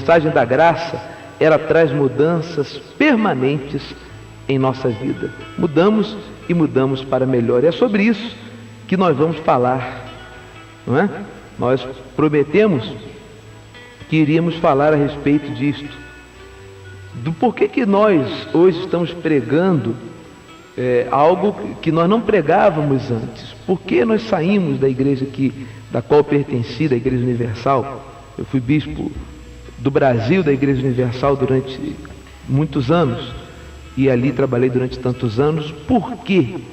mensagem da graça, ela traz mudanças permanentes em nossa vida. Mudamos e mudamos para melhor. E é sobre isso que nós vamos falar, não é? Nós prometemos que iríamos falar a respeito disto, do porquê que nós hoje estamos pregando algo que nós não pregávamos antes. Por que nós saímos da igreja da qual pertenci, da Igreja Universal? Eu fui bispo do Brasil, da Igreja Universal, durante muitos anos, e ali trabalhei durante tantos anos. Por que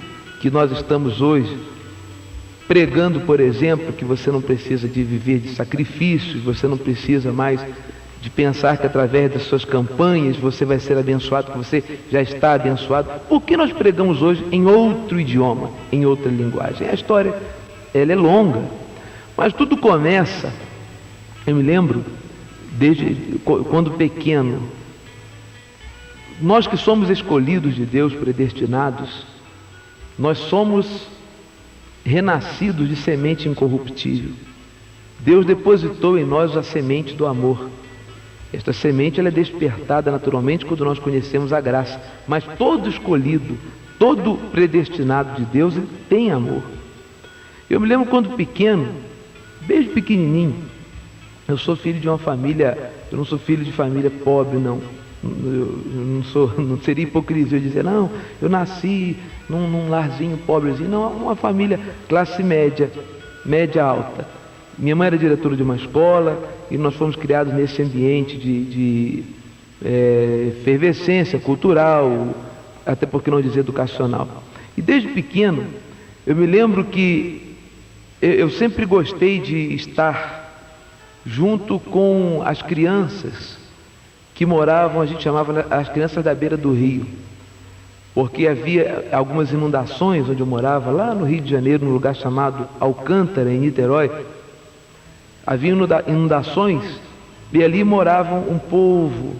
nós estamos hoje pregando, por exemplo, que você não precisa de viver de sacrifícios, você não precisa mais de pensar que através das suas campanhas você vai ser abençoado, que você já está abençoado? Por que nós pregamos hoje em outro idioma, em outra linguagem? A história, ela é longa, mas tudo começa, eu me lembro, desde quando pequeno, nós que somos escolhidos de Deus, predestinados, nós somos renascidos de semente incorruptível. Deus depositou em nós a semente do amor. Esta semente, ela é despertada naturalmente quando nós conhecemos a graça, mas todo escolhido, todo predestinado de Deus, ele tem amor. Eu me lembro quando pequeno, desde pequenininho, eu sou filho de uma família, eu não sou filho de família pobre, não. Não seria hipocrisia eu dizer, não, eu nasci num larzinho pobrezinho. Não, uma família classe média, média alta. Minha mãe era diretora de uma escola e nós fomos criados nesse ambiente de efervescência cultural, até por que não dizer educacional. E desde pequeno, eu me lembro que eu sempre gostei de estar junto com as crianças que moravam, a gente chamava as crianças da beira do rio, porque havia algumas inundações onde eu morava, lá no Rio de Janeiro, num lugar chamado Alcântara, em Niterói. Havia inundações e ali moravam um povo,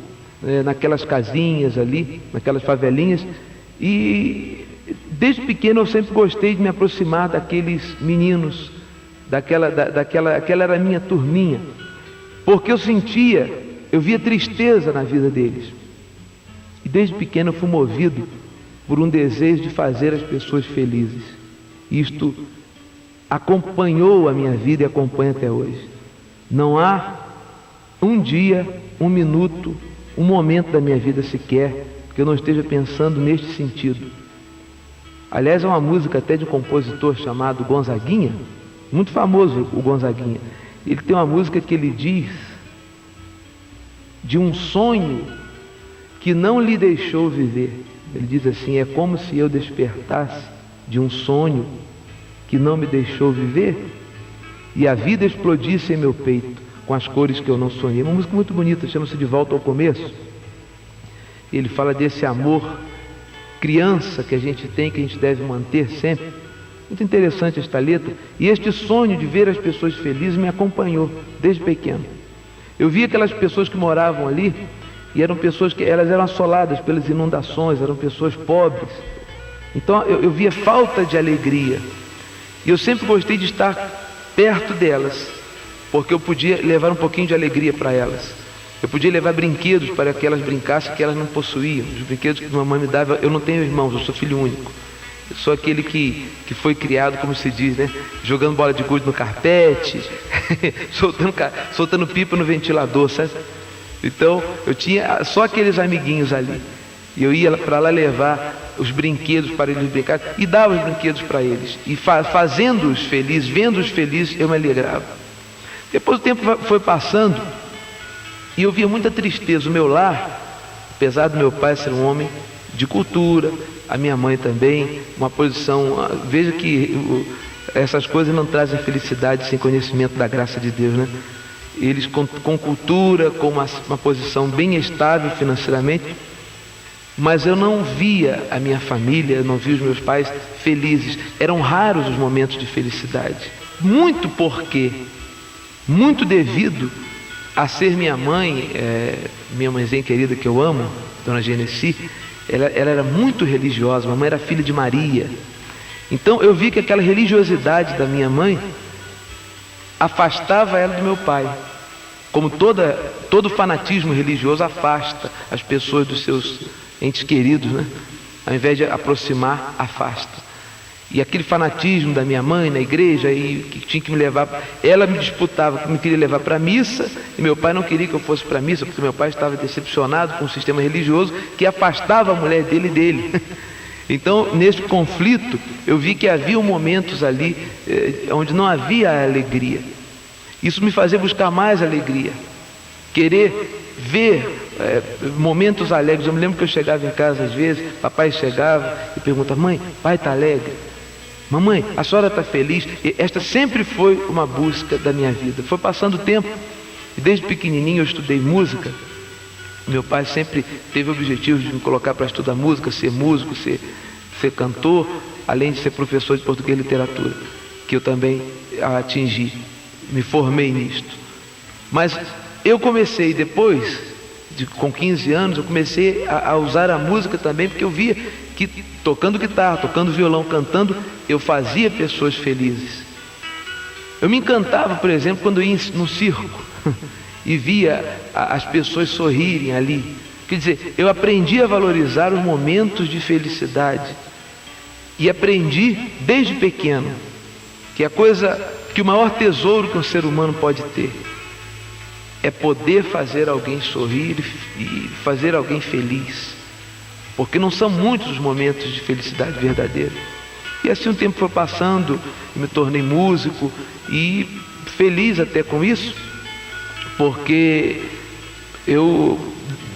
naquelas casinhas ali, naquelas favelinhas, e desde pequeno eu sempre gostei de me aproximar daqueles meninos, aquela era a minha turminha, porque eu via tristeza na vida deles. E desde pequeno eu fui movido por um desejo de fazer as pessoas felizes. Isto acompanhou a minha vida e acompanha até hoje. Não há um dia, um minuto, um momento da minha vida sequer que eu não esteja pensando neste sentido. Aliás, é uma música até de um compositor chamado Gonzaguinha, muito famoso o Gonzaguinha. Ele tem uma música que ele diz de um sonho que não lhe deixou viver. Ele diz assim: é como se eu despertasse de um sonho que não me deixou viver e a vida explodisse em meu peito com as cores que eu não sonhei. Uma música muito bonita, chama-se De Volta ao Começo. Ele fala desse amor criança que a gente tem, que a gente deve manter sempre. Muito interessante esta letra. E este sonho de ver as pessoas felizes me acompanhou desde pequeno. Eu via aquelas pessoas que moravam ali e eram pessoas que elas eram assoladas pelas inundações, eram pessoas pobres. Então eu via falta de alegria. E eu sempre gostei de estar perto delas, porque eu podia levar um pouquinho de alegria para elas. Eu podia levar brinquedos para que elas brincassem que elas não possuíam. Os brinquedos que a mamãe me dava, eu não tenho irmãos, eu sou filho único. Eu sou aquele que foi criado, como se diz, né? Jogando bola de gude no carpete, soltando pipa no ventilador, sabe? Então, eu tinha só aqueles amiguinhos ali. E eu ia para lá levar os brinquedos para eles brincarem e dava os brinquedos para eles. E fazendo-os felizes, vendo-os felizes, eu me alegrava. Depois o tempo foi passando e eu via muita tristeza. O meu lar, apesar do meu pai ser um homem de cultura, a minha mãe também, uma posição... Veja que essas coisas não trazem felicidade sem conhecimento da graça de Deus, né? Eles com cultura, com uma posição bem estável financeiramente, mas eu não via a minha família, eu não via os meus pais felizes. Eram raros os momentos de felicidade. Muito devido a ser minha mãe, minha mãezinha querida que eu amo, Dona Genesi, ela era muito religiosa. Mamãe era filha de Maria. Então eu vi que aquela religiosidade da minha mãe afastava ela do meu pai. como todo fanatismo religioso afasta as pessoas dos seus entes queridos, né? Ao invés de aproximar, afasta. E aquele fanatismo da minha mãe na igreja, e que tinha que me levar, ela me disputava, que me queria levar para a missa, e meu pai não queria que eu fosse para a missa, porque meu pai estava decepcionado com o sistema religioso que afastava a mulher dele. Então, nesse conflito, eu vi que havia momentos ali onde não havia alegria. Isso me fazia buscar mais alegria, querer ver momentos alegres. Eu me lembro que eu chegava em casa às vezes, papai chegava e perguntava: mãe, pai está alegre? Mamãe, a senhora está feliz? E esta sempre foi uma busca da minha vida. Foi passando o tempo, e desde pequenininho eu estudei música. Meu pai sempre teve o objetivo de me colocar para estudar música, ser músico, ser cantor, além de ser professor de português e literatura, que eu também atingi, me formei nisto. Mas eu comecei depois, com 15 anos, eu comecei a usar a música também, porque eu via que tocando guitarra, tocando violão, cantando, eu fazia pessoas felizes. Eu me encantava, por exemplo, quando eu ia no circo e via as pessoas sorrirem ali. Quer dizer, eu aprendi a valorizar os momentos de felicidade, e aprendi desde pequeno que que o maior tesouro que um ser humano pode ter é poder fazer alguém sorrir e fazer alguém feliz, porque não são muitos os momentos de felicidade verdadeira. E assim o tempo foi passando, me tornei músico, e feliz até com isso, porque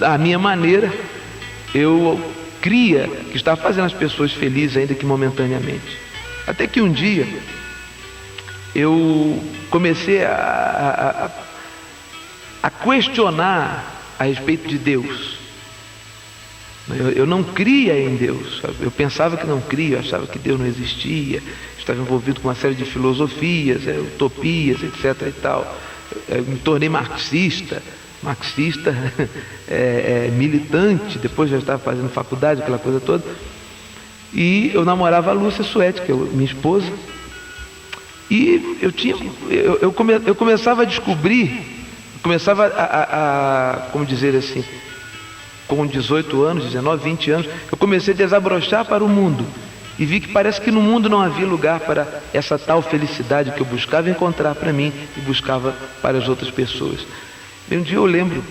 à minha maneira, eu cria que estava fazendo as pessoas felizes, ainda que momentaneamente. Até que um dia eu comecei a questionar a respeito de Deus. Eu não cria em Deus, eu pensava que não cria, eu achava que Deus não existia, estava envolvido com uma série de filosofias, utopias, etc. e tal. Eu me tornei marxista militante, depois já estava fazendo faculdade, aquela coisa toda. E eu namorava a Lúcia Suete, que é minha esposa, e eu começava a descobrir, como dizer assim, com 18 anos, 19, 20 anos, eu comecei a desabrochar para o mundo, e vi que parece que no mundo não havia lugar para essa tal felicidade que eu buscava encontrar para mim e buscava para as outras pessoas. E um dia eu lembro,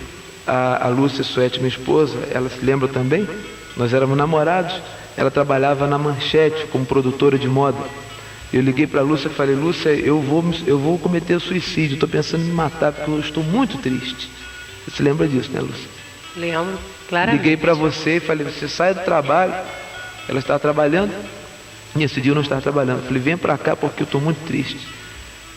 a Lúcia Suete, minha esposa, ela se lembra também, nós éramos namorados, ela trabalhava na Manchete como produtora de moda. Eu liguei para a Lúcia e falei: Lúcia, eu vou cometer suicídio, estou pensando em me matar porque eu estou muito triste. Você se lembra disso, né, Lúcia? Lembro, claramente. Liguei para você e falei: você sai do trabalho. Ela estava trabalhando, e esse dia eu não estava trabalhando. Eu falei: vem para cá porque eu estou muito triste.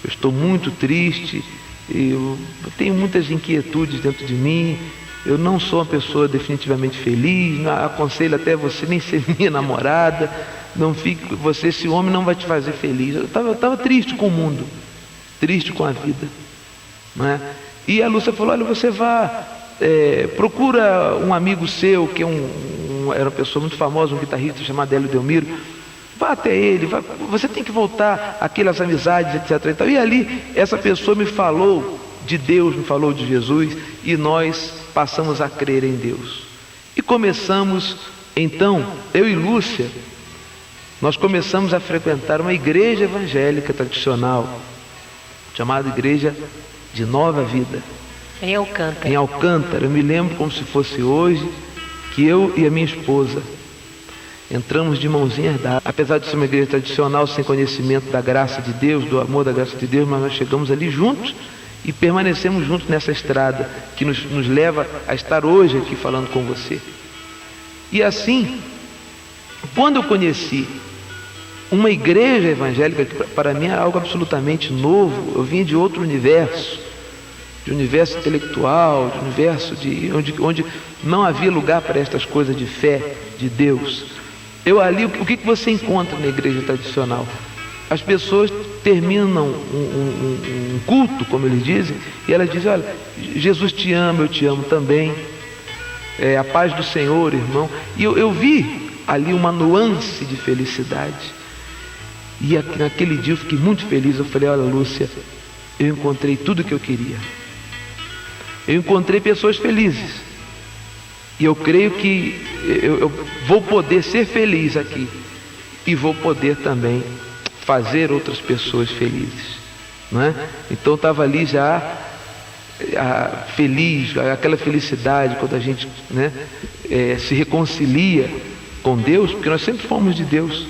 Eu estou muito triste, eu tenho muitas inquietudes dentro de mim, eu não sou uma pessoa definitivamente feliz, aconselho até você nem ser minha namorada, não fique, esse homem não vai te fazer feliz. Eu estava triste com o mundo, triste com a vida, não é? E a Lúcia falou: olha, você procura um amigo seu, que era uma pessoa muito famosa, um guitarrista chamado Hélio Delmiro, vá até ele, você tem que voltar àquelas amizades, etc. E tal. E ali, essa pessoa me falou de Deus, me falou de Jesus, e nós passamos a crer em Deus. E começamos, então, eu e Lúcia, nós começamos a frequentar uma igreja evangélica tradicional, chamada Igreja de Nova Vida. Em Alcântara. Em Alcântara. Eu me lembro como se fosse hoje, que eu e a minha esposa entramos de mãozinhas dadas. Apesar de ser uma igreja tradicional, sem conhecimento da graça de Deus, do amor da graça de Deus, mas nós chegamos ali juntos e permanecemos juntos nessa estrada que nos leva a estar hoje aqui falando com você. E assim, quando eu conheci uma igreja evangélica, que para mim era algo absolutamente novo, eu vinha de outro universo, de universo intelectual, de universo onde não havia lugar para estas coisas de fé, de Deus. Eu ali, o que você encontra na igreja tradicional? As pessoas terminam um culto, como eles dizem, e elas dizem: olha, Jesus te ama, eu te amo também, a paz do Senhor, irmão. E eu vi ali uma nuance de felicidade, e naquele dia eu fiquei muito feliz. Eu falei: olha, Lúcia, eu encontrei tudo o que eu queria. eu encontrei pessoas felizes. E eu creio que eu vou poder ser feliz aqui. E vou poder também fazer outras pessoas felizes, não é? Então estava ali já feliz, aquela felicidade quando a gente, né, se reconcilia com Deus, porque nós sempre fomos de Deus,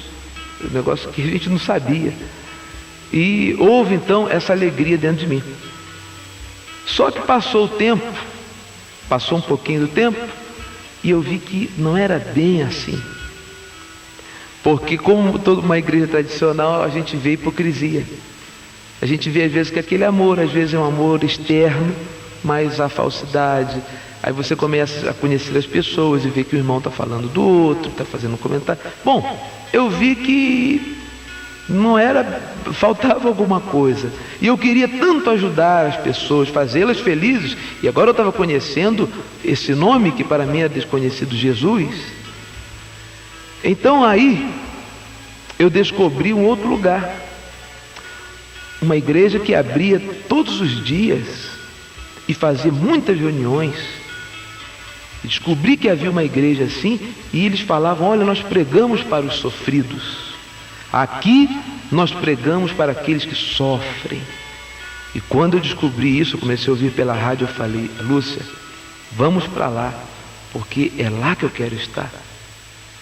um negócio que a gente não sabia. E houve então essa alegria dentro de mim. Só que passou o tempo, passou um pouquinho do tempo, e eu vi que não era bem assim. Porque como toda uma igreja tradicional, a gente vê hipocrisia. A gente vê às vezes que aquele amor, às vezes é um amor externo, mas há falsidade. Aí você começa a conhecer as pessoas e vê que o irmão está falando do outro, está fazendo um comentário. Bom, eu vi que não era, faltava alguma coisa. E eu queria tanto ajudar as pessoas, fazê-las felizes. E agora eu estava conhecendo esse nome que para mim é desconhecido, Jesus. Então aí eu descobri um outro lugar, uma igreja que abria todos os dias e fazia muitas reuniões. Descobri que havia uma igreja assim e eles falavam: olha, nós pregamos para os sofridos, aqui nós pregamos para aqueles que sofrem. E quando eu descobri isso, eu comecei a ouvir pela rádio, eu falei: Lúcia, vamos para lá, porque é lá que eu quero estar.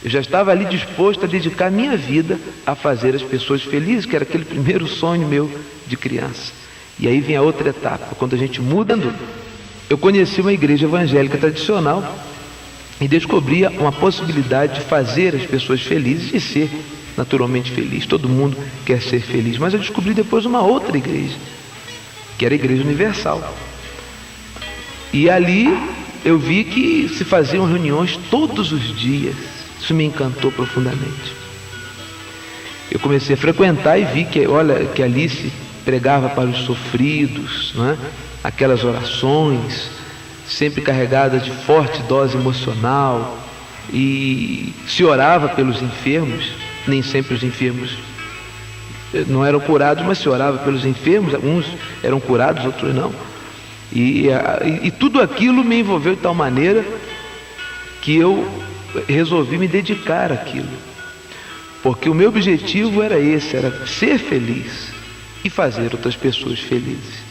Eu já estava ali disposto a dedicar minha vida a fazer as pessoas felizes, que era aquele primeiro sonho meu de criança. E aí vem a outra etapa, quando a gente muda. Eu conheci uma igreja evangélica tradicional e descobri uma possibilidade de fazer as pessoas felizes e ser naturalmente feliz. Todo mundo quer ser feliz, mas eu descobri depois uma outra igreja, que era a Igreja Universal. E ali eu vi que se faziam reuniões todos os dias. Isso me encantou profundamente. Eu comecei a frequentar e vi que, olha, que ali se pregava para os sofridos, não é? Aquelas orações, sempre carregadas de forte dose emocional, e se orava pelos enfermos. Nem sempre os enfermos não eram curados, mas se orava pelos enfermos, uns eram curados, outros não. E tudo aquilo me envolveu de tal maneira que eu resolvi me dedicar àquilo, porque o meu objetivo era esse, era ser feliz e fazer outras pessoas felizes.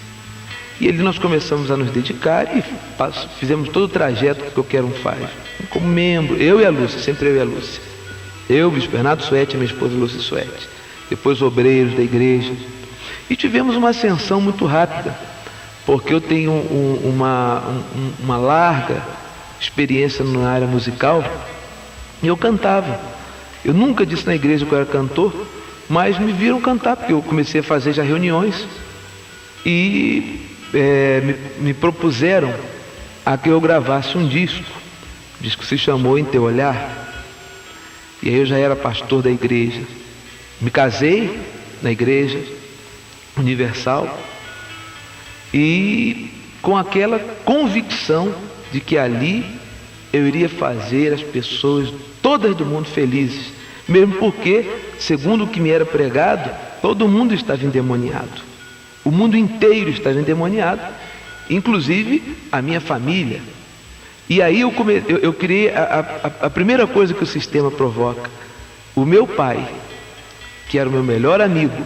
E ali nós começamos a nos dedicar e fizemos todo o trajeto que qualquer um faz, como membro, eu e a Lúcia, sempre eu e a Lúcia. Eu, Bispo Bernardo Suete, minha esposa Lúcia Suete, depois obreiros da igreja, e tivemos uma ascensão muito rápida, porque eu tenho uma larga experiência na área musical, e eu cantava. Eu nunca disse na igreja que eu era cantor, mas me viram cantar, porque eu comecei a fazer já reuniões, e me propuseram a que eu gravasse um disco. O disco se chamou Em Teu Olhar. E aí eu já era pastor da igreja. Me casei na Igreja Universal e com aquela convicção de que ali eu iria fazer as pessoas todas do mundo felizes, mesmo porque, segundo o que me era pregado, todo mundo estava endemoniado. O mundo inteiro estava endemoniado, inclusive a minha família. E aí eu criei a primeira coisa que o sistema provoca. O meu pai, que era o meu melhor amigo,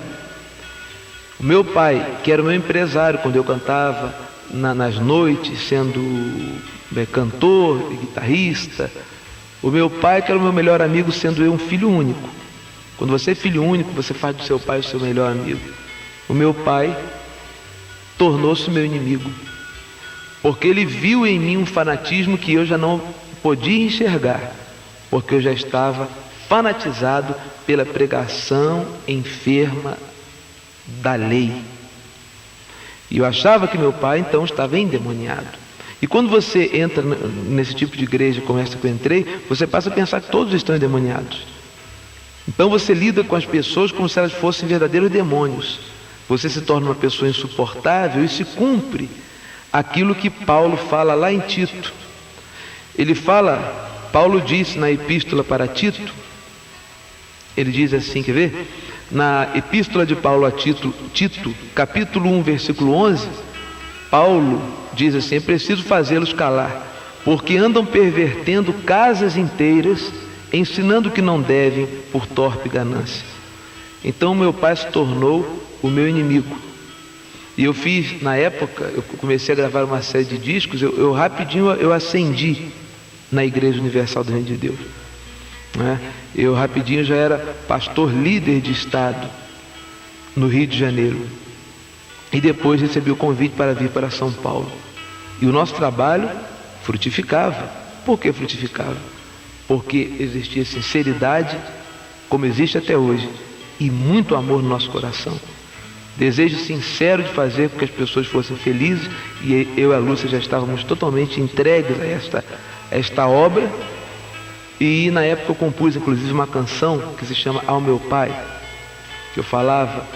o meu pai, que era o meu empresário quando eu cantava nas noites, sendo cantor e guitarrista, o meu pai, que era o meu melhor amigo, sendo eu um filho único. Quando você é filho único, você faz do seu pai o seu melhor amigo. O meu pai tornou-se meu inimigo, porque ele viu em mim um fanatismo que eu já não podia enxergar, porque eu já estava fanatizado pela pregação enferma da lei. E eu achava que meu pai então estava endemoniado. E quando você entra nesse tipo de igreja como essa que eu entrei, você passa a pensar que todos estão endemoniados. Então você lida com as pessoas como se elas fossem verdadeiros demônios. Você se torna uma pessoa insuportável e se cumpre aquilo que Paulo fala lá em Tito. Paulo disse na epístola para Tito, ele diz assim, quer ver? Na epístola de Paulo a Tito, capítulo 1, versículo 11, Paulo diz assim: é preciso fazê-los calar, porque andam pervertendo casas inteiras, ensinando que não devem por torpe ganância. Então meu pai se tornou o meu inimigo. E eu fiz, na época, eu comecei a gravar uma série de discos, eu rapidinho eu acendi na Igreja Universal do Reino de Deus, né? Eu rapidinho já era pastor líder de estado no Rio de Janeiro. E depois recebi o convite para vir para São Paulo. E o nosso trabalho frutificava. Por que frutificava? Porque existia sinceridade, como existe até hoje, e muito amor no nosso coração. Desejo sincero de fazer com que as pessoas fossem felizes, e eu e a Lúcia já estávamos totalmente entregues a esta obra. E na época eu compus inclusive uma canção que se chama Ao Meu Pai, que eu falava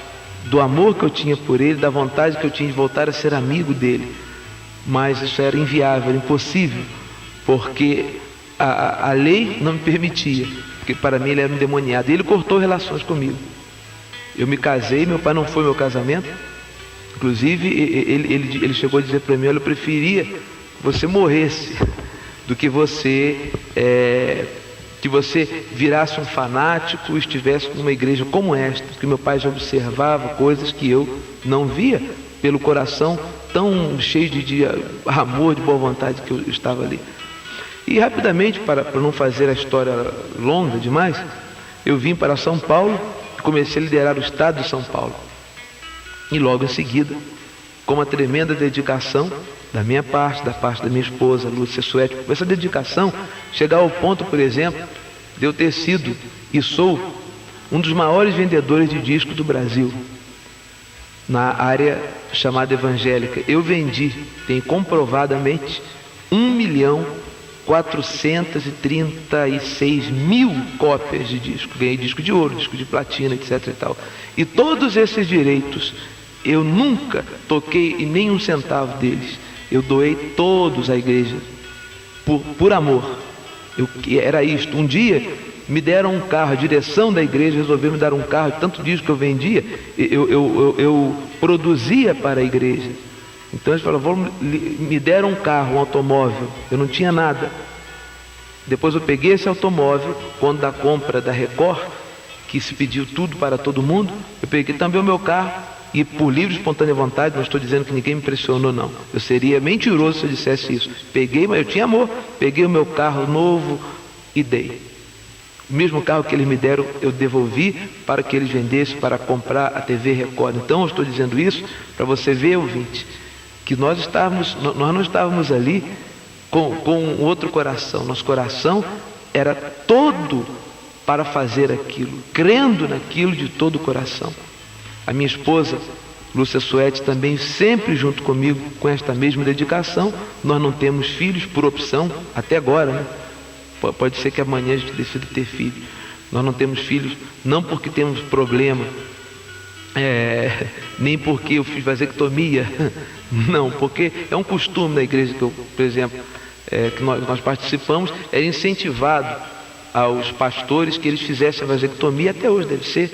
do amor que eu tinha por ele, da vontade que eu tinha de voltar a ser amigo dele. Mas isso era inviável, era impossível, porque a lei não me permitia, porque para mim ele era um endemoniado. E ele cortou relações comigo. Eu me casei, meu pai não foi meu casamento. Inclusive ele chegou a dizer para mim: olha, eu preferia que você morresse do que você virasse um fanático e estivesse numa igreja como esta, porque meu pai já observava coisas que eu não via pelo coração tão cheio de amor, de boa vontade que eu estava ali. E rapidamente, para não fazer a história longa demais, eu vim para São Paulo e comecei a liderar o estado de São Paulo. E logo em seguida, com uma tremenda dedicação da minha parte, da parte da minha esposa, Lúcia Suete, essa dedicação chegar ao ponto, por exemplo, de eu ter sido e sou um dos maiores vendedores de discos do Brasil, na área chamada evangélica. Eu vendi, tem comprovadamente, 1.436.000 cópias de disco. Ganhei disco de ouro, disco de platina, etc e tal. E todos esses direitos, eu nunca toquei em nenhum centavo deles. Eu doei todos à igreja, por amor. Era isto. Um dia me deram um carro, a direção da igreja resolveu me dar um carro, tanto disco que eu vendia, eu produzia para a igreja. Então eles falaram: me deram um carro, um automóvel, eu não tinha nada. Depois eu peguei esse automóvel, quando da compra da Record, que se pediu tudo para todo mundo, eu peguei também o meu carro, e por livre e espontânea vontade, não estou dizendo que ninguém me pressionou, não. Eu seria mentiroso se eu dissesse isso. Peguei, mas eu tinha amor, peguei o meu carro novo e dei. O mesmo carro que eles me deram, eu devolvi para que eles vendessem para comprar a TV Record. Então eu estou dizendo isso para você ver, ouvinte, que nós não estávamos ali com outro coração. Nosso coração era todo para fazer aquilo, crendo naquilo de todo o coração. A minha esposa, Lúcia Suete, também sempre junto comigo com esta mesma dedicação. Nós não temos filhos por opção, até agora, né? Pode ser que amanhã a gente decida ter filhos. Nós não temos filhos, não porque temos problema, nem porque eu fiz vasectomia, não, porque é um costume da igreja que eu, por exemplo, que nós participamos, era incentivado aos pastores que eles fizessem a vasectomia, até hoje deve ser,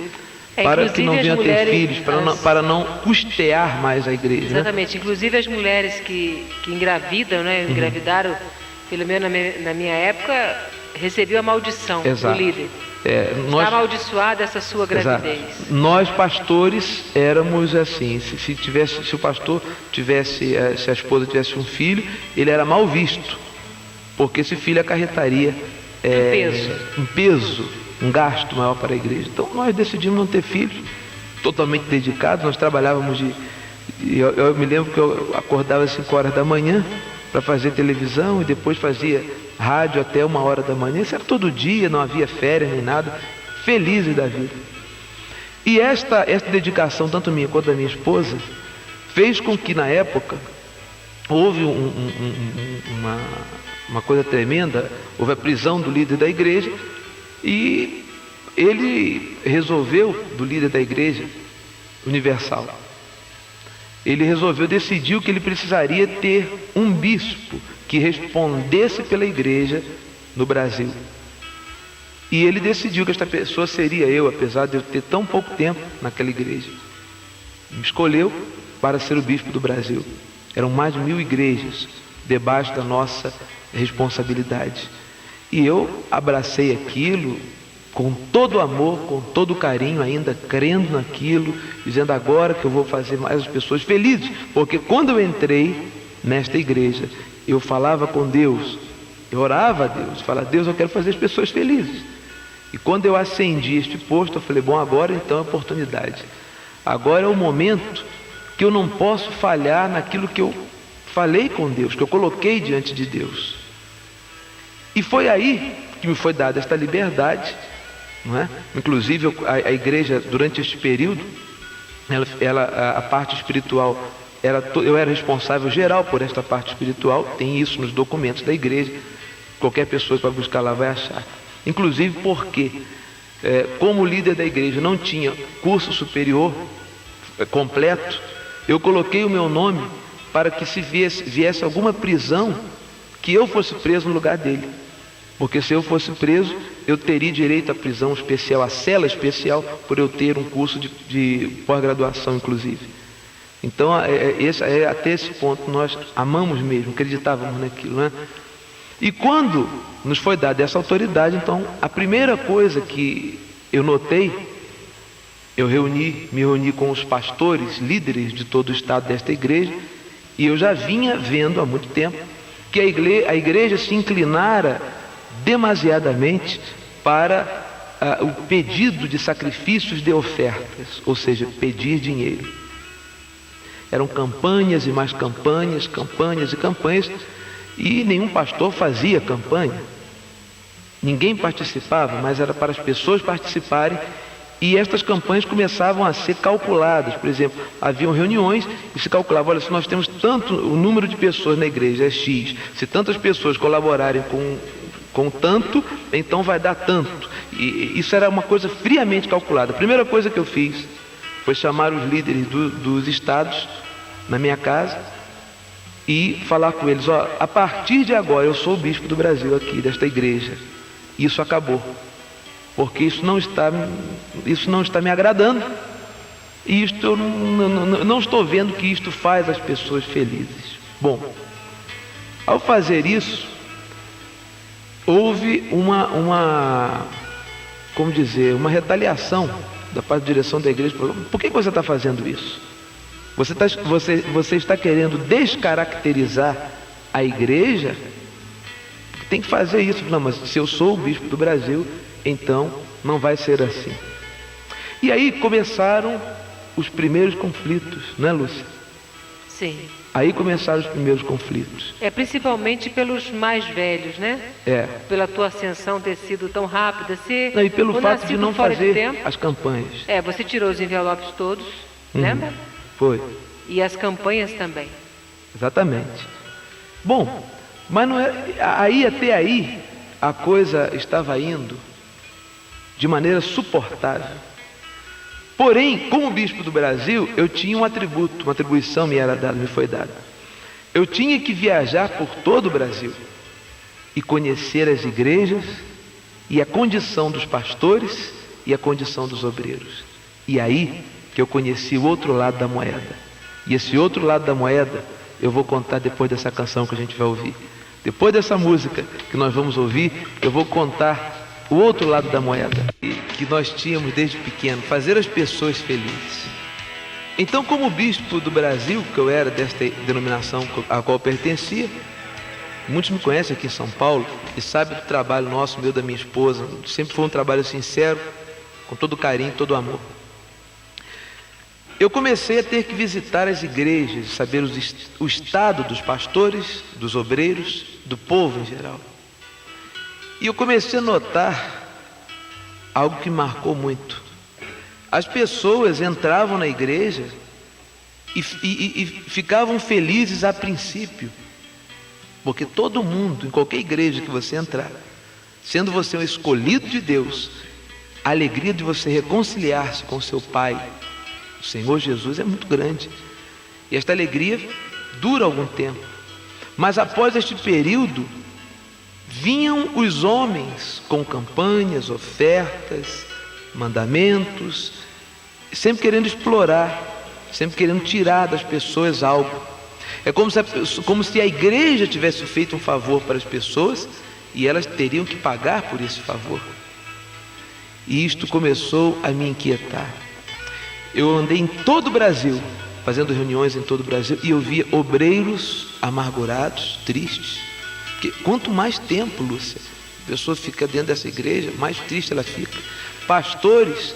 para que não venham a ter filhos, para não custear mais a igreja. Exatamente, né? Inclusive as mulheres que engravidam, né? Engravidaram, pelo menos na minha época, recebiam a maldição. Exato. Do líder. Está amaldiçoada essa sua gravidez. Exato. Nós pastores éramos assim, se o pastor tivesse, se a esposa tivesse um filho, ele era mal visto, porque esse filho acarretaria um peso, um gasto maior para a igreja. Então nós decidimos não ter filhos, totalmente dedicados. Nós trabalhávamos eu me lembro que eu acordava às 5 horas da manhã para fazer televisão e depois fazia rádio até 1 hora da manhã. Isso era todo dia, não havia férias nem nada, felizes da vida. E esta dedicação, tanto minha quanto da minha esposa, fez com que na época houve uma coisa tremenda. Houve a prisão do líder da igreja e ele resolveu, do líder da igreja universal, ele decidiu que ele precisaria ter um bispo que respondesse pela igreja no Brasil. E ele decidiu que esta pessoa seria eu, apesar de eu ter tão pouco tempo naquela igreja. Me escolheu para ser o bispo do Brasil. Eram mais de 1000 igrejas debaixo da nossa responsabilidade. E eu abracei aquilo com todo amor, com todo carinho, ainda crendo naquilo, dizendo agora que eu vou fazer mais as pessoas felizes. Porque quando eu entrei nesta igreja, eu falava com Deus, eu orava a Deus, falava: Deus, eu quero fazer as pessoas felizes. E quando eu acendi este posto, eu falei: bom, agora então é a oportunidade. Agora é o momento que eu não posso falhar naquilo que eu falei com Deus, que eu coloquei diante de Deus. E foi aí que me foi dada esta liberdade, não é? Inclusive a igreja, durante este período, a parte espiritual, eu era responsável geral por esta parte espiritual. Tem isso nos documentos da igreja, qualquer pessoa que vai buscar lá vai achar. Inclusive porque, como líder da igreja não tinha curso superior completo, eu coloquei o meu nome para que se viesse alguma prisão, que eu fosse preso no lugar dele. Porque se eu fosse preso, eu teria direito à prisão especial, à cela especial, por eu ter um curso de pós-graduação, inclusive. Então, até esse ponto, nós amamos mesmo, acreditávamos naquilo, né? E quando nos foi dada essa autoridade, então, a primeira coisa que eu notei, eu me reuni com os pastores, líderes de todo o estado desta igreja, e eu já vinha vendo há muito tempo que a igreja se inclinara demasiadamente para o pedido de sacrifícios de ofertas, ou seja, pedir dinheiro. Eram campanhas e mais campanhas, campanhas e campanhas, e nenhum pastor fazia campanha. Ninguém participava, mas era para as pessoas participarem, e estas campanhas começavam a ser calculadas. Por exemplo, haviam reuniões e se calculava: olha, se nós temos tanto, o número de pessoas na igreja é X, se tantas pessoas colaborarem com tanto, então vai dar tanto. E isso era uma coisa friamente calculada. A primeira coisa que eu fiz foi chamar os líderes dos estados na minha casa e falar com eles: ó, a partir de agora eu sou o bispo do Brasil aqui, desta igreja. Isso acabou, porque isso não está me agradando, e isto eu não estou vendo que isto faz as pessoas felizes. Bom, ao fazer isso, houve uma retaliação da parte da direção da igreja. Por que você está fazendo isso? Você está querendo descaracterizar a igreja? Tem que fazer isso. Não, mas se eu sou o bispo do Brasil, então não vai ser assim. E aí começaram os primeiros conflitos, não é, Lúcia? Sim. Aí começaram os primeiros conflitos. Principalmente pelos mais velhos, né? Pela tua ascensão ter sido tão rápida. E pelo fato de não fazer as campanhas. Você tirou os envelopes todos, lembra? Foi. E as campanhas também. Exatamente. Bom, mas não é, até aí a coisa estava indo de maneira suportável. Porém, como bispo do Brasil, eu tinha um atributo, uma atribuição me foi dada. Eu tinha que viajar por todo o Brasil e conhecer as igrejas e a condição dos pastores e a condição dos obreiros. E aí que eu conheci o outro lado da moeda. E esse outro lado da moeda eu vou contar depois dessa canção que a gente vai ouvir. Depois dessa música que nós vamos ouvir, eu vou contar o outro lado da moeda que nós tínhamos desde pequeno: fazer as pessoas felizes. Então, como bispo do Brasil, que eu era desta denominação a qual eu pertencia, muitos me conhecem aqui em São Paulo e sabem do trabalho nosso, meu, da minha esposa. Sempre foi um trabalho sincero, com todo carinho, todo amor. Eu comecei a ter que visitar as igrejas, saber o estado dos pastores, dos obreiros, do povo em geral. E eu comecei a notar algo que marcou muito. As pessoas entravam na igreja e ficavam felizes a princípio, porque todo mundo, em qualquer igreja que você entrar, sendo você um escolhido de Deus, a alegria de você reconciliar-se com seu Pai, o Senhor Jesus, é muito grande. E esta alegria dura algum tempo. Mas após este período, vinham os homens com campanhas, ofertas, mandamentos, sempre querendo explorar, sempre querendo tirar das pessoas algo. É como se a igreja tivesse feito um favor para as pessoas e elas teriam que pagar por esse favor. E isto começou a me inquietar. Eu andei em todo o Brasil, fazendo reuniões em todo o Brasil, e eu via obreiros amargurados, tristes. Porque quanto mais tempo, Lúcia, a pessoa fica dentro dessa igreja, mais triste ela fica. Pastores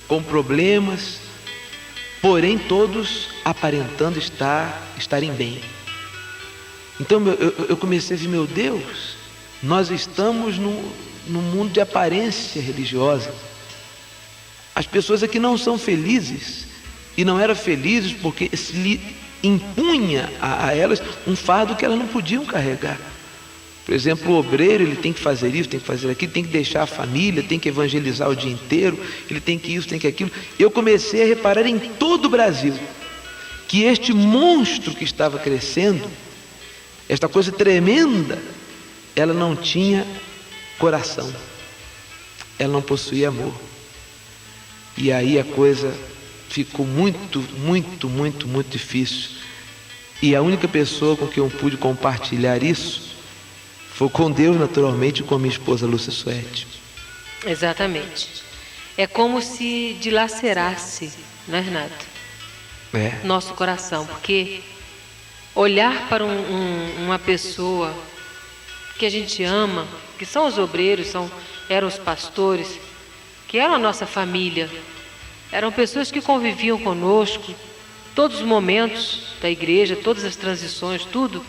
com problemas, porém todos aparentando estarem bem. Então eu comecei a dizer, meu Deus, nós estamos num mundo de aparência religiosa. As pessoas aqui não são felizes, e não eram felizes porque se lhe impunha a elas um fardo que elas não podiam carregar. Por exemplo, o obreiro, ele tem que fazer isso, tem que fazer aquilo, tem que deixar a família, tem que evangelizar o dia inteiro, ele tem que isso, tem que aquilo. Eu comecei a reparar em todo o Brasil que este monstro que estava crescendo, esta coisa tremenda, ela não tinha coração, ela não possuía amor. E aí a coisa ficou muito difícil. E a única pessoa com quem eu pude compartilhar isso foi com Deus, naturalmente, e com a minha esposa Lúcia Suete. Exatamente. É como se dilacerasse, não é, Renato? Nosso coração, porque olhar para uma pessoa que a gente ama, que são os obreiros, eram os pastores, que eram a nossa família, eram pessoas que conviviam conosco, todos os momentos da igreja, todas as transições, tudo.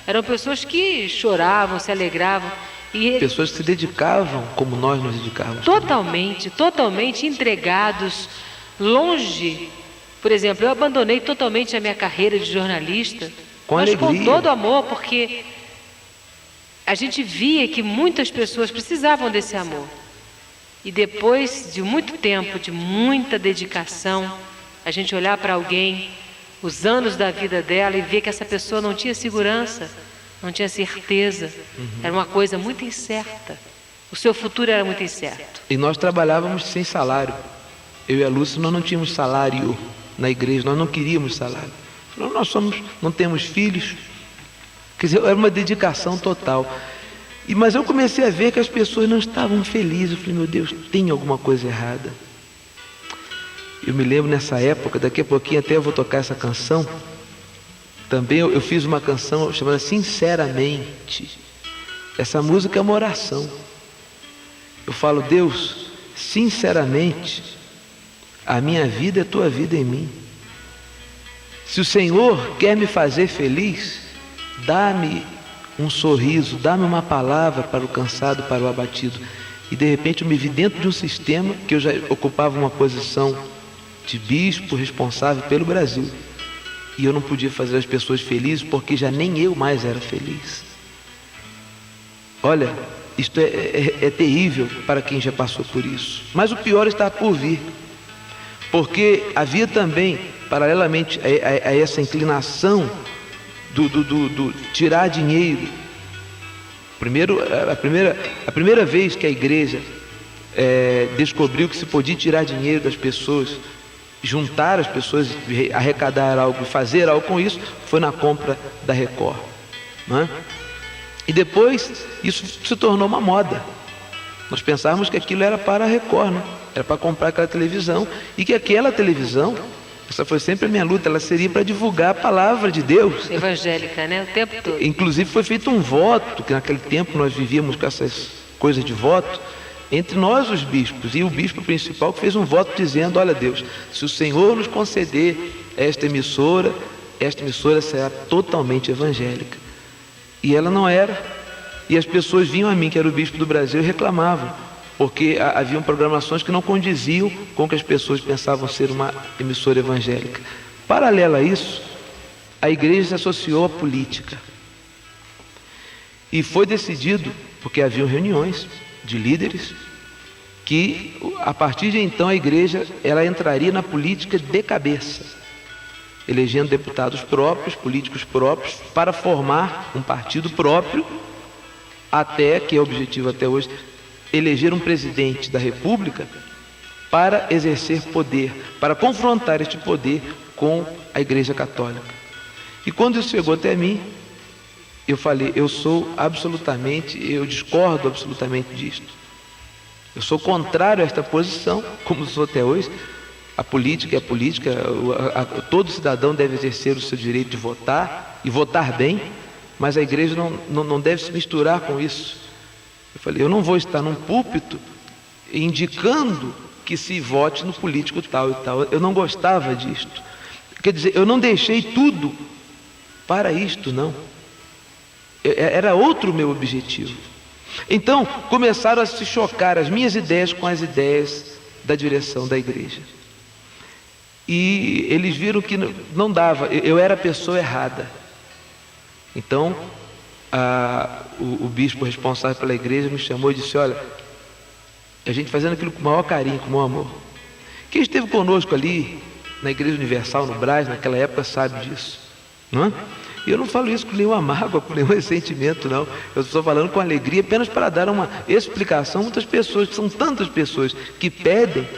Eram pessoas que choravam, se alegravam. E pessoas que se dedicavam como nós nos dedicávamos. Totalmente entregados, longe. Por exemplo, eu abandonei totalmente a minha carreira de jornalista, mas com todo amor, porque a gente via que muitas pessoas precisavam desse amor. E depois de muito tempo, de muita dedicação, a gente olhar para alguém, os anos da vida dela, e ver que essa pessoa não tinha segurança, não tinha certeza, era uma coisa muito incerta, o seu futuro era muito incerto. E nós trabalhávamos sem salário. Eu e a Lúcia, nós não tínhamos salário na igreja, nós não queríamos salário. Nós não temos filhos. Quer dizer, era uma dedicação total. Mas eu comecei a ver que as pessoas não estavam felizes. Eu falei, meu Deus, tem alguma coisa errada. Eu me lembro nessa época, daqui a pouquinho até eu vou tocar essa canção. Também eu fiz uma canção chamada Sinceramente. Essa música é uma oração. Eu falo, Deus, sinceramente, a minha vida é tua vida em mim. Se o Senhor quer me fazer feliz, dá-me um sorriso, dá-me uma palavra para o cansado, para o abatido. E de repente eu me vi dentro de um sistema que eu já ocupava uma posição de bispo responsável pelo Brasil. E eu não podia fazer as pessoas felizes porque já nem eu mais era feliz. Olha, isto é terrível para quem já passou por isso. Mas o pior está por vir. Porque havia também, paralelamente a essa inclinação do tirar dinheiro. A primeira vez que a igreja descobriu que se podia tirar dinheiro das pessoas, juntar as pessoas, arrecadar algo, fazer algo com isso, foi na compra da Record, não é? E depois isso se tornou uma moda. Nós pensávamos que aquilo era para a Record, né? Era para comprar aquela televisão, e que aquela televisão, essa foi sempre a minha luta, ela seria para divulgar a palavra de Deus. Evangélica, né? O tempo todo. Inclusive foi feito um voto, que naquele tempo nós vivíamos com essas coisas de voto, entre nós os bispos, e o bispo principal que fez um voto dizendo, olha Deus, se o Senhor nos conceder esta emissora será totalmente evangélica. E ela não era. E as pessoas vinham a mim, que era o bispo do Brasil, e reclamavam, porque haviam programações que não condiziam com o que as pessoas pensavam ser uma emissora evangélica. Paralelo a isso, a igreja se associou à política. E foi decidido, porque haviam reuniões de líderes, que a partir de então a igreja ela entraria na política de cabeça, elegendo deputados próprios, políticos próprios, para formar um partido próprio, até, que é o objetivo até hoje, eleger um presidente da República para exercer poder, para confrontar este poder com a Igreja Católica. E quando isso chegou até mim, eu falei, eu discordo absolutamente disto. Eu sou contrário a esta posição, como sou até hoje. A política é a política, todo cidadão deve exercer o seu direito de votar, e votar bem, mas a igreja não deve se misturar com isso. Eu falei, eu não vou estar num púlpito indicando que se vote no político tal e tal. Eu não gostava disto. Quer dizer, eu não deixei tudo para isto, não. Era outro o meu objetivo. Então, começaram a se chocar as minhas ideias com as ideias da direção da igreja. E eles viram que não dava, eu era a pessoa errada. Então, o bispo responsável pela igreja me chamou e disse, olha, a gente fazendo aquilo com o maior carinho, com o maior amor. Quem esteve conosco ali, na Igreja Universal, no Brás, naquela época, sabe disso, não é? E eu não falo isso com nenhuma mágoa, com nenhum ressentimento, não. Eu estou falando com alegria, apenas para dar uma explicação. Muitas pessoas, são tantas pessoas que pedem,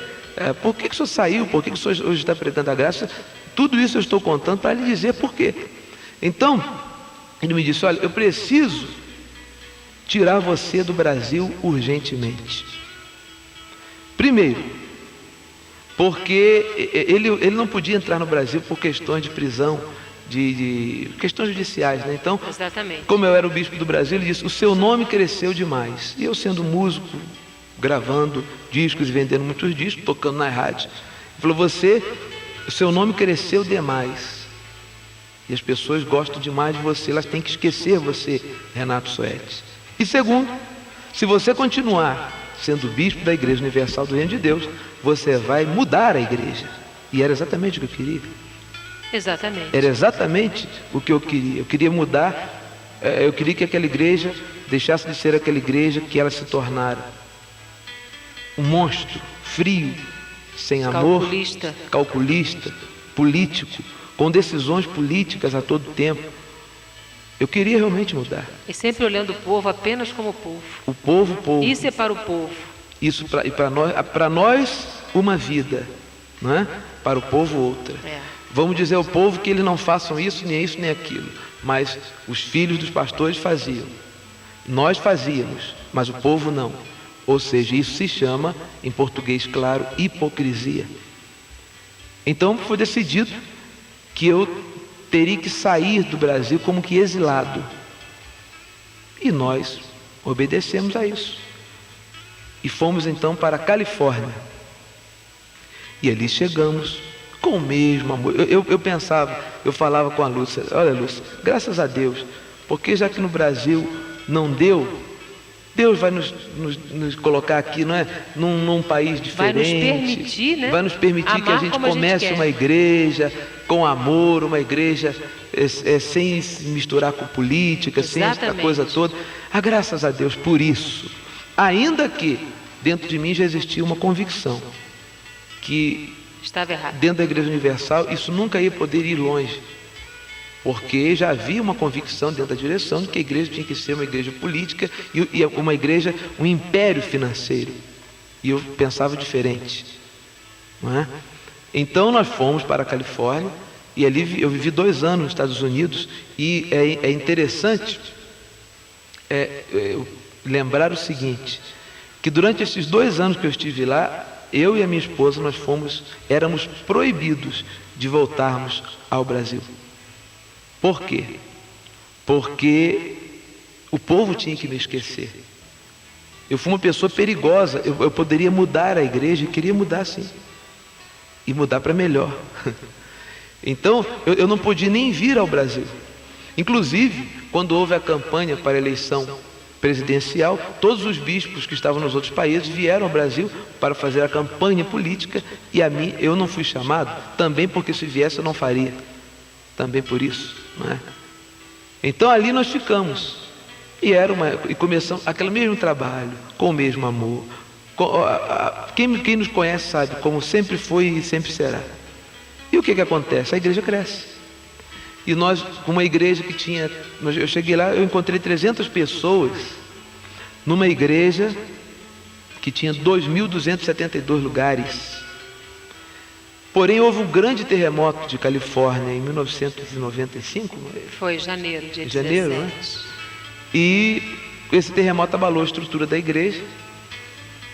por que o senhor saiu, por que o senhor hoje está pregando a graça? Tudo isso eu estou contando para lhe dizer por quê. Então, ele me disse, olha, eu preciso tirar você do Brasil urgentemente. Primeiro, porque ele não podia entrar no Brasil por questões de prisão, de questões judiciais, né? Então, exatamente. Como eu era o bispo do Brasil, ele disse, o seu nome cresceu demais. E eu, sendo músico, gravando discos e vendendo muitos discos, tocando na rádio, ele falou, o seu nome cresceu demais. E as pessoas gostam demais de você, elas têm que esquecer você, Renato Soetes. E segundo, se você continuar sendo bispo da Igreja Universal do Reino de Deus, você vai mudar a igreja. E era exatamente o que eu queria. Exatamente. Era exatamente o que eu queria. Eu queria mudar, eu queria que aquela igreja deixasse de ser aquela igreja que ela se tornara um monstro, frio, sem amor, calculista, político, com decisões políticas a todo tempo. Eu queria realmente mudar. E sempre olhando o povo apenas como povo. O povo. Isso é para o povo. Isso para nós uma vida, não é? Para o povo outra. Vamos dizer ao povo que eles não façam isso, nem aquilo. Mas os filhos dos pastores faziam. Nós fazíamos, mas o povo não. Ou seja, isso se chama, em português claro, hipocrisia. Então foi decidido que eu teria que sair do Brasil como que exilado. E nós obedecemos a isso. E fomos então para a Califórnia. E ali chegamos com o mesmo amor. Eu pensava, eu falava com a Lúcia, olha Lúcia, graças a Deus, porque já que no Brasil não deu, Deus vai nos colocar aqui, não é? Num país diferente. Vai nos permitir, né? Vai nos permitir que a gente comece uma igreja com amor, uma igreja sem se misturar com política, exatamente, sem essa coisa toda. Graças a Deus por isso. Ainda que dentro de mim já existia uma convicção que estava errado. Dentro da Igreja Universal isso nunca ia poder ir longe. Porque já havia uma convicção dentro da direção de que a igreja tinha que ser uma igreja política e uma igreja, um império financeiro. E eu pensava diferente, não é? Então nós fomos para a Califórnia e ali eu vivi 2 anos nos Estados Unidos e é interessante lembrar o seguinte, que durante esses 2 anos que eu estive lá, eu e a minha esposa, éramos proibidos de voltarmos ao Brasil. Por quê? Porque o povo tinha que me esquecer. Eu fui uma pessoa perigosa, eu poderia mudar a igreja, e queria mudar sim. E mudar para melhor. Então, eu não podia nem vir ao Brasil. Inclusive, quando houve a campanha para a eleição presidencial, todos os bispos que estavam nos outros países vieram ao Brasil para fazer a campanha política e a mim, eu não fui chamado, também porque se viesse eu não faria. Também por isso, não é? Então ali nós ficamos e começamos aquele mesmo trabalho, com o mesmo amor. Quem nos conhece sabe como sempre foi e sempre será. E o que acontece? A igreja cresce. E nós, uma igreja que tinha, eu cheguei lá, eu encontrei 300 pessoas numa igreja que tinha 2.272 lugares. Porém, houve um grande terremoto de Califórnia em 1995. Foi janeiro, dia 17. Janeiro, né? E esse terremoto abalou a estrutura da igreja.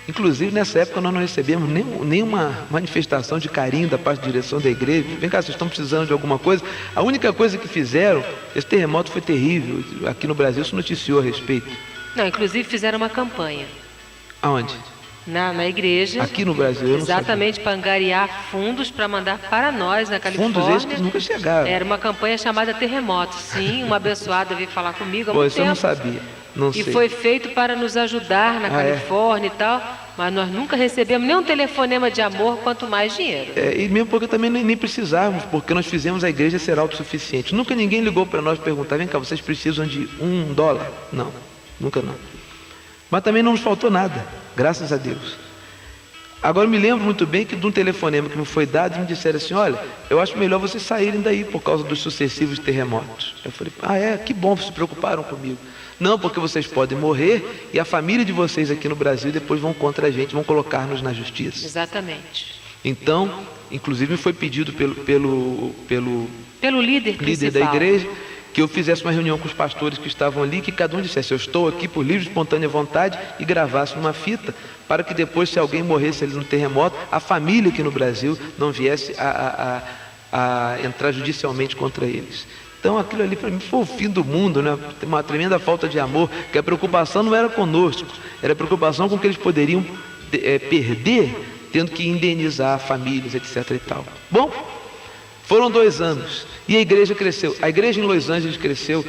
Inclusive, nessa época, nós não recebemos nenhuma manifestação de carinho da parte da direção da igreja. Vem cá, vocês estão precisando de alguma coisa? A única coisa que fizeram, esse terremoto foi terrível. Aqui no Brasil se noticiou a respeito. Não, inclusive fizeram uma campanha. Aonde? Na igreja. Aqui no Brasil, eu não exatamente, para angariar fundos para mandar para nós na Califórnia. Fundos esses que nunca chegaram. Era uma campanha chamada Terremoto. Sim, uma abençoada veio falar comigo há muito tempo. Isso eu não sabia. Não sei. E foi feito para nos ajudar na Califórnia e tal, mas nós nunca recebemos nem um telefonema de amor, quanto mais dinheiro. E mesmo porque também nem precisávamos, porque nós fizemos a igreja ser autossuficiente. Nunca ninguém ligou para nós perguntar, vem cá, vocês precisam de $1? Não, nunca não. Mas também não nos faltou nada, graças a Deus. Agora eu me lembro muito bem que de um telefonema que me foi dado, me disseram assim, olha, eu acho melhor vocês saírem daí por causa dos sucessivos terremotos. Eu falei, que bom, se preocuparam comigo. Não, porque vocês podem morrer e a família de vocês aqui no Brasil depois vão contra a gente, vão colocar-nos na justiça. Exatamente. Então, inclusive me foi pedido pelo líder da igreja que eu fizesse uma reunião com os pastores que estavam ali, que cada um dissesse, eu estou aqui por livre e espontânea vontade, e gravasse numa fita, para que depois, se alguém morresse ali no terremoto, a família aqui no Brasil não viesse a entrar judicialmente contra eles. Então aquilo ali para mim foi o fim do mundo, né? Uma tremenda falta de amor, que a preocupação não era conosco, era a preocupação com que eles poderiam perder, tendo que indenizar famílias, etc. e tal. Bom, foram 2 anos e a igreja cresceu. A igreja em Los Angeles cresceu.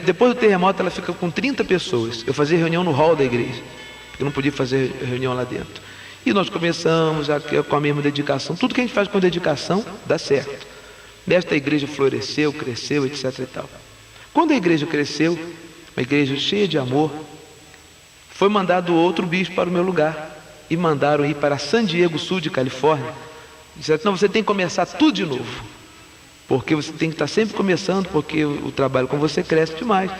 Depois do terremoto ela fica com 30 pessoas. Eu fazia reunião no hall da igreja, porque eu não podia fazer reunião lá dentro. E nós começamos com a mesma dedicação. Tudo que a gente faz com dedicação dá certo. Desta igreja floresceu, cresceu, etc. e tal. Quando a igreja cresceu, uma igreja cheia de amor, foi mandado outro bispo para o meu lugar. E mandaram ir para San Diego, sul de Califórnia. Disseram, não, você tem que começar tudo de novo. Porque você tem que estar sempre começando, porque o trabalho com você cresce demais.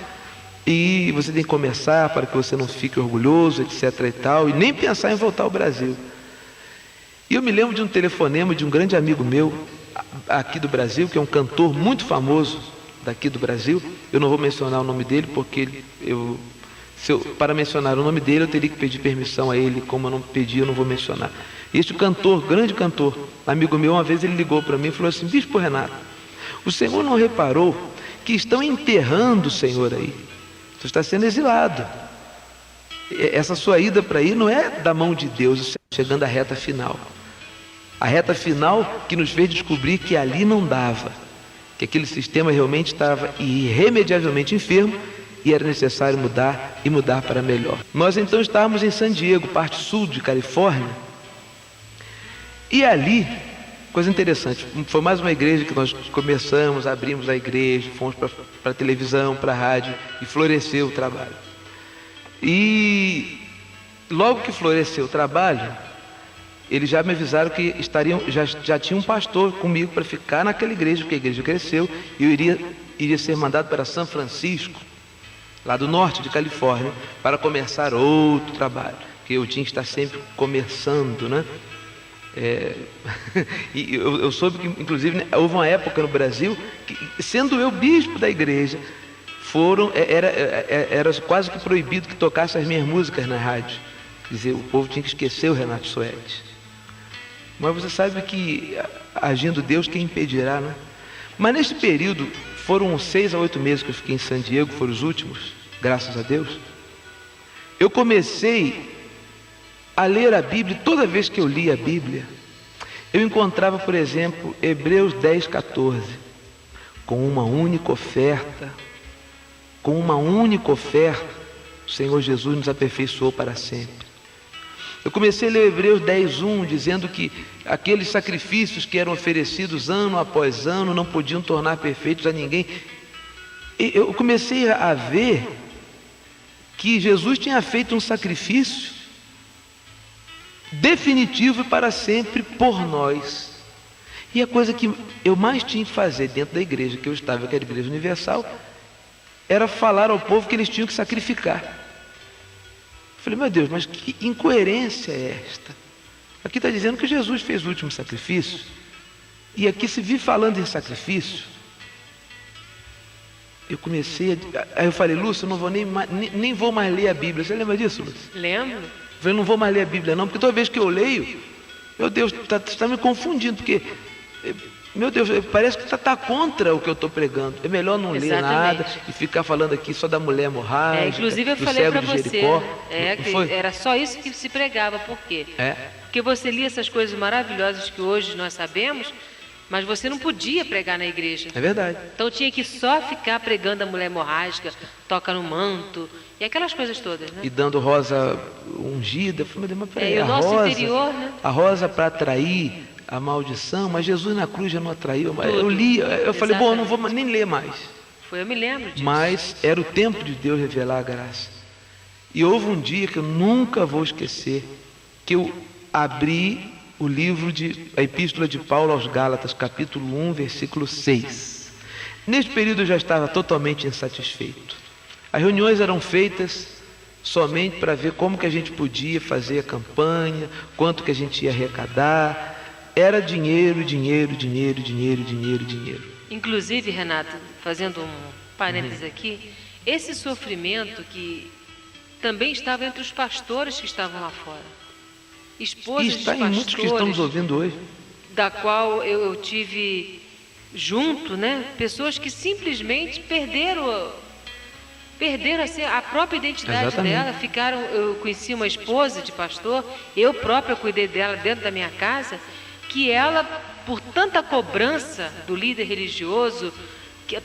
E você tem que começar para que você não fique orgulhoso, etc. e tal. E nem pensar em voltar ao Brasil. E eu me lembro de um telefonema de um grande amigo meu, aqui do Brasil, que é um cantor muito famoso daqui do Brasil. Eu não vou mencionar o nome dele, porque para mencionar o nome dele eu teria que pedir permissão a ele. Como eu não pedi, eu não vou mencionar. Este cantor, grande cantor, amigo meu, uma vez ele ligou para mim e falou assim, Bispo Renato, o senhor não reparou que estão enterrando o senhor aí? Você está sendo exilado. Essa sua ida para aí não é da mão de Deus, chegando à reta final. A reta final que nos fez descobrir que ali não dava, que aquele sistema realmente estava irremediavelmente enfermo e era necessário mudar e mudar para melhor. Nós então estávamos em San Diego, parte sul de Califórnia, e ali, coisa interessante, foi mais uma igreja que nós começamos, abrimos a igreja, fomos para a televisão, para a rádio, e floresceu o trabalho. E logo que floresceu o trabalho, eles já me avisaram que já tinha um pastor comigo para ficar naquela igreja, porque a igreja cresceu, e eu iria ser mandado para São Francisco, lá do norte de Califórnia, para começar outro trabalho, porque eu tinha que estar sempre começando, né? E eu soube que, inclusive, né, houve uma época no Brasil que, sendo eu bispo da igreja, era quase que proibido que tocasse as minhas músicas na rádio. Quer dizer, o povo tinha que esquecer o Renato Soedes. Mas você sabe que, agindo Deus, quem impedirá, né? Mas nesse período, foram 6 a 8 meses que eu fiquei em San Diego, foram os últimos, graças a Deus. Eu comecei a ler a Bíblia, e toda vez que eu lia a Bíblia, eu encontrava, por exemplo, Hebreus 10, 14, com uma única oferta, o Senhor Jesus nos aperfeiçoou para sempre. Eu comecei a ler Hebreus 10, 1, dizendo que aqueles sacrifícios que eram oferecidos ano após ano não podiam tornar perfeitos a ninguém. E eu comecei a ver que Jesus tinha feito um sacrifício definitivo e para sempre por nós. E a coisa que eu mais tinha que fazer dentro da igreja que eu estava, que era a Igreja Universal, era falar ao povo que eles tinham que sacrificar. Eu falei, meu Deus, mas que incoerência é esta? Aqui está dizendo que Jesus fez o último sacrifício. E aqui se vi falando em sacrifício, eu comecei aí eu falei, Lúcia, eu não vou nem vou mais ler a Bíblia. Você lembra disso, Lúcia? Lembro. Eu falei, não vou mais ler a Bíblia não, porque toda vez que eu leio, meu Deus, está me confundindo, porque, meu Deus, parece que está contra o que eu estou pregando. É melhor não ler nada e ficar falando aqui só da mulher hemorrágica, inclusive eu falei para você, que era só isso que se pregava. Por quê? Porque você lia essas coisas maravilhosas que hoje nós sabemos, mas você não podia pregar na igreja. É verdade. Então tinha que só ficar pregando a mulher hemorrágica, toca no manto, e aquelas coisas todas, né? E dando rosa ungida. Mas peraí, o nosso rosa, interior, né? A rosa para atrair a maldição, mas Jesus na cruz já não atraiu. Eu li, eu falei, bom, eu não vou nem ler mais. Eu me lembro disso. Mas era o tempo de Deus revelar a graça. E houve um dia que eu nunca vou esquecer, que eu abri o livro a Epístola de Paulo aos Gálatas, capítulo 1, versículo 6. Neste período eu já estava totalmente insatisfeito. As reuniões eram feitas somente para ver como que a gente podia fazer a campanha, quanto que a gente ia arrecadar. Era dinheiro, dinheiro, dinheiro, dinheiro, dinheiro, dinheiro. Inclusive, Renato, fazendo um parênteses aqui, esse sofrimento que também estava entre os pastores que estavam lá fora. Esposas de pastores, em muitos que estamos ouvindo hoje, da qual eu tive junto, né? Pessoas que simplesmente perderam assim, a própria identidade dela. Eu conheci uma esposa de pastor, eu própria cuidei dela dentro da minha casa, que ela, por tanta cobrança do líder religioso,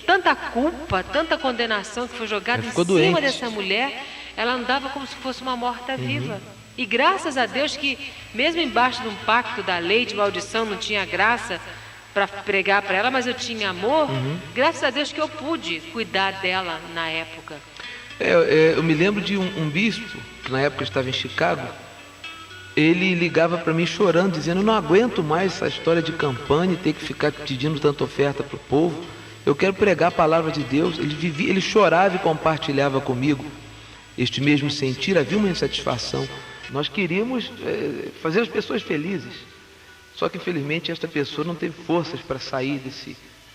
tanta culpa, tanta condenação que foi jogada em cima dessa mulher, ela andava como se fosse uma morta-viva. E graças a Deus que, mesmo embaixo de um pacto da lei de maldição, não tinha graça para pregar para ela, mas eu tinha amor, graças a Deus que eu pude cuidar dela na época. Eu me lembro de um bispo, que na época estava em Chicago, ele ligava para mim chorando, dizendo, eu não aguento mais essa história de campanha e ter que ficar pedindo tanta oferta para o povo, eu quero pregar a palavra de Deus. Ele chorava e compartilhava comigo este mesmo sentir. Havia uma insatisfação. Nós queríamos fazer as pessoas felizes, só que infelizmente esta pessoa não teve forças para sair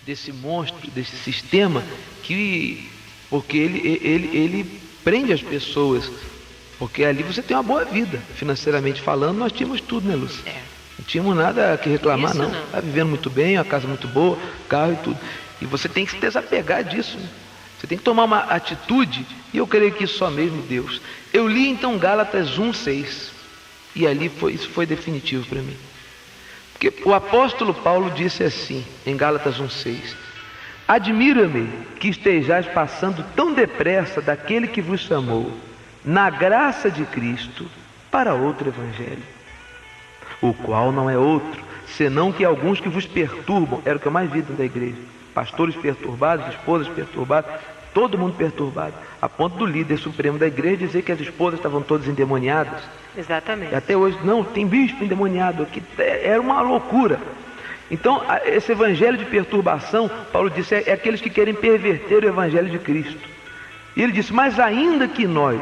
desse monstro, desse sistema, porque ele prende as pessoas, porque ali você tem uma boa vida, financeiramente falando. Nós tínhamos tudo, né, Lúcia? Não tínhamos nada que reclamar, não. Está vivendo muito bem, uma casa muito boa, carro e tudo. E você tem que se desapegar disso, né? Você tem que tomar uma atitude, e eu creio que só mesmo Deus. Eu li então Gálatas 1:6, e ali isso foi definitivo para mim. Porque o apóstolo Paulo disse assim, em Gálatas 1:6, admira-me que estejais passando tão depressa daquele que vos chamou, na graça de Cristo, para outro evangelho, o qual não é outro, senão que alguns que vos perturbam, era o que eu mais vi dentro da igreja, pastores perturbados, esposas perturbadas, todo mundo perturbado, a ponto do líder supremo da igreja dizer que as esposas estavam todas endemoniadas. Exatamente. E até hoje, não, tem bispo endemoniado aqui, era uma loucura. Então, esse evangelho de perturbação, Paulo disse, é aqueles que querem perverter o evangelho de Cristo. E ele disse, mas ainda que nós,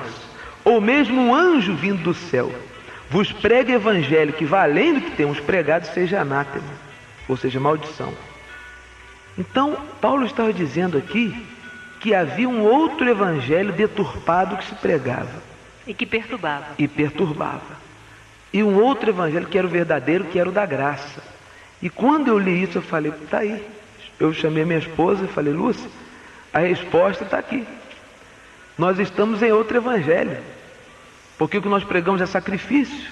ou mesmo um anjo vindo do céu, vos pregue evangelho que vá além do que temos pregado, seja anátema, ou seja, maldição. Então, Paulo estava dizendo aqui que havia um outro evangelho deturpado que se pregava. E que perturbava. E um outro evangelho que era o verdadeiro, que era o da graça. E quando eu li isso, eu falei, está aí. Eu chamei minha esposa e falei, Lúcia, a resposta está aqui. Nós estamos em outro evangelho. Porque o que nós pregamos é sacrifício.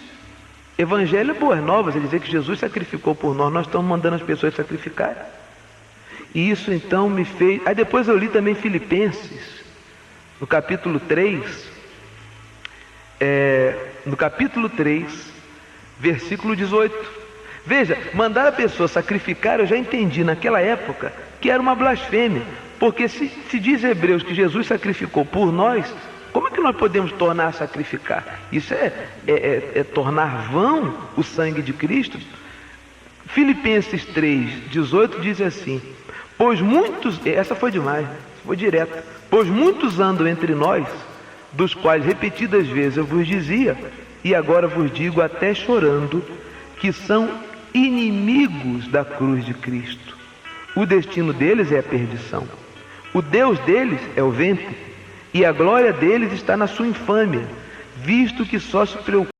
Evangelho é boas novas, é dizer que Jesus sacrificou por nós, nós estamos mandando as pessoas sacrificarem. E isso então me fez... Aí depois eu li também Filipenses, no capítulo 3, versículo 18. Veja, mandar a pessoa sacrificar, eu já entendi naquela época que era uma blasfêmia, porque se diz Hebreus que Jesus sacrificou por nós, como é que nós podemos tornar a sacrificar? Isso é tornar vão o sangue de Cristo? Filipenses 3:18 diz assim, pois muitos, essa foi demais, foi direto, pois muitos andam entre nós, dos quais repetidas vezes eu vos dizia, e agora vos digo até chorando, que são inimigos da cruz de Cristo. O destino deles é a perdição. O Deus deles é o ventre, e a glória deles está na sua infâmia, visto que só se preocupa.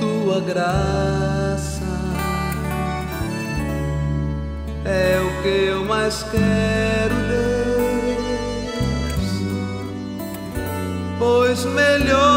Tua graça é o que eu mais quero, Deus, pois melhor